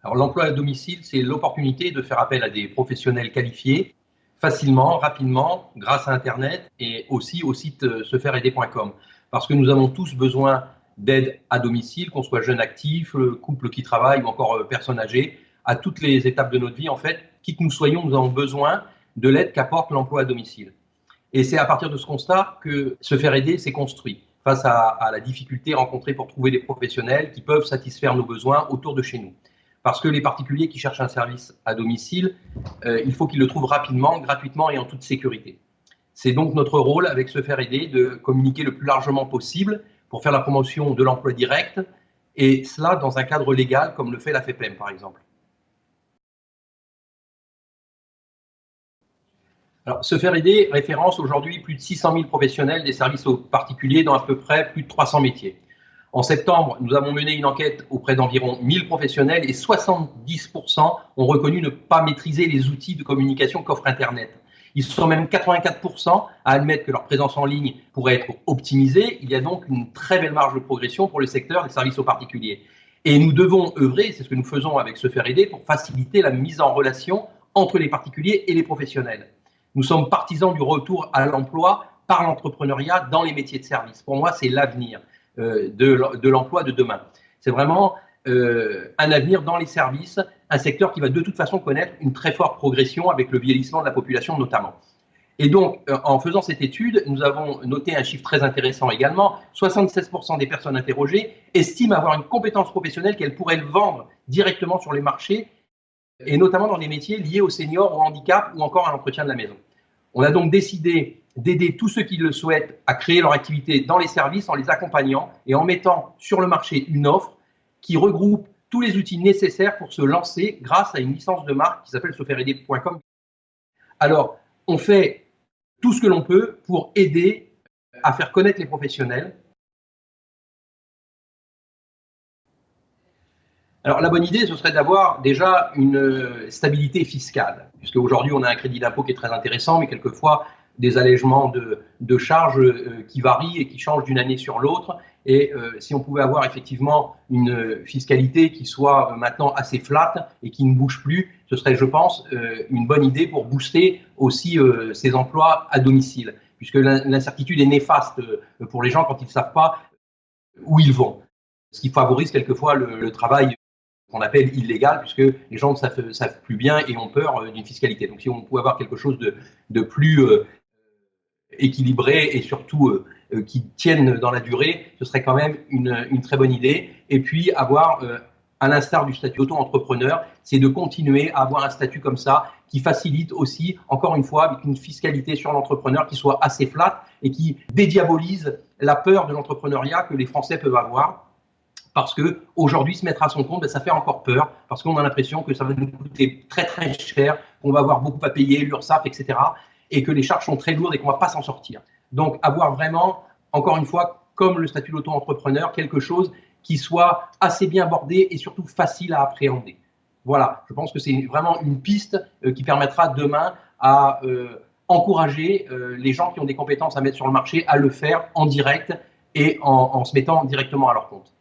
Alors, l'emploi à domicile, c'est l'opportunité de faire appel à des professionnels qualifiés facilement, rapidement, grâce à Internet et aussi au site sefairaider.com. Parce que nous avons tous besoin d'aide à domicile, qu'on soit jeune actif, couple qui travaille ou encore personne âgée. À toutes les étapes de notre vie, en fait, qui que nous soyons, nous avons besoin de l'aide qu'apporte l'emploi à domicile. Et c'est à partir de ce constat que Se Faire Aider s'est construit face à la difficulté rencontrée pour trouver des professionnels qui peuvent satisfaire nos besoins autour de chez nous. Parce que les particuliers qui cherchent un service à domicile, il faut qu'ils le trouvent rapidement, gratuitement et en toute sécurité. C'est donc notre rôle avec Se Faire Aider de communiquer le plus largement possible pour faire la promotion de l'emploi direct, et cela dans un cadre légal comme le fait la FEPEM par exemple. Alors, Se Faire Aider référence aujourd'hui plus de 600 000 professionnels des services aux particuliers dans à peu près plus de 300 métiers. En septembre, nous avons mené une enquête auprès d'environ 1000 professionnels et 70% ont reconnu ne pas maîtriser les outils de communication qu'offre Internet. Ils sont même 84% à admettre que leur présence en ligne pourrait être optimisée. Il y a donc une très belle marge de progression pour le secteur des services aux particuliers. Et nous devons œuvrer, c'est ce que nous faisons avec Se Faire Aider, pour faciliter la mise en relation entre les particuliers et les professionnels. Nous sommes partisans du retour à l'emploi par l'entrepreneuriat dans les métiers de service. Pour moi, c'est l'avenir de l'emploi de demain. C'est vraiment un avenir dans les services, un secteur qui va de toute façon connaître une très forte progression avec le vieillissement de la population notamment. Et donc, en faisant cette étude, nous avons noté un chiffre très intéressant également. 76% des personnes interrogées estiment avoir une compétence professionnelle qu'elles pourraient vendre directement sur les marchés, et notamment dans les métiers liés aux seniors, au handicap ou encore à l'entretien de la maison. On a donc décidé d'aider tous ceux qui le souhaitent à créer leur activité dans les services en les accompagnant et en mettant sur le marché une offre qui regroupe tous les outils nécessaires pour se lancer grâce à une licence de marque qui s'appelle sefairaider.com. Alors, on fait tout ce que l'on peut pour aider à faire connaître les professionnels. Alors, la bonne idée, ce serait d'avoir déjà une stabilité fiscale, puisque aujourd'hui, on a un crédit d'impôt qui est très intéressant, mais quelquefois des allègements de charges qui varient et qui changent d'une année sur l'autre. Et si on pouvait avoir effectivement une fiscalité qui soit maintenant assez flat et qui ne bouge plus, ce serait, je pense, une bonne idée pour booster aussi ces emplois à domicile, puisque l'incertitude est néfaste pour les gens quand ils ne savent pas où ils vont, ce qui favorise quelquefois le travail qu'on appelle illégal, puisque les gens ne savent plus bien et ont peur d'une fiscalité. Donc si on pouvait avoir quelque chose de plus équilibré et surtout qui tienne dans la durée, ce serait quand même une très bonne idée. Et puis avoir, à l'instar du statut auto-entrepreneur, c'est de continuer à avoir un statut comme ça qui facilite aussi, encore une fois, avec une fiscalité sur l'entrepreneur qui soit assez flat et qui dédiabolise la peur de l'entrepreneuriat que les Français peuvent avoir. Parce qu'aujourd'hui, se mettre à son compte, ça fait encore peur, parce qu'on a l'impression que ça va nous coûter très très cher, qu'on va avoir beaucoup à payer, l'URSSAF, etc., et que les charges sont très lourdes et qu'on ne va pas s'en sortir. Donc, avoir vraiment, encore une fois, comme le statut d'auto-entrepreneur, quelque chose qui soit assez bien bordé et surtout facile à appréhender. Voilà, je pense que c'est vraiment une piste qui permettra demain à encourager les gens qui ont des compétences à mettre sur le marché à le faire en direct et en se mettant directement à leur compte.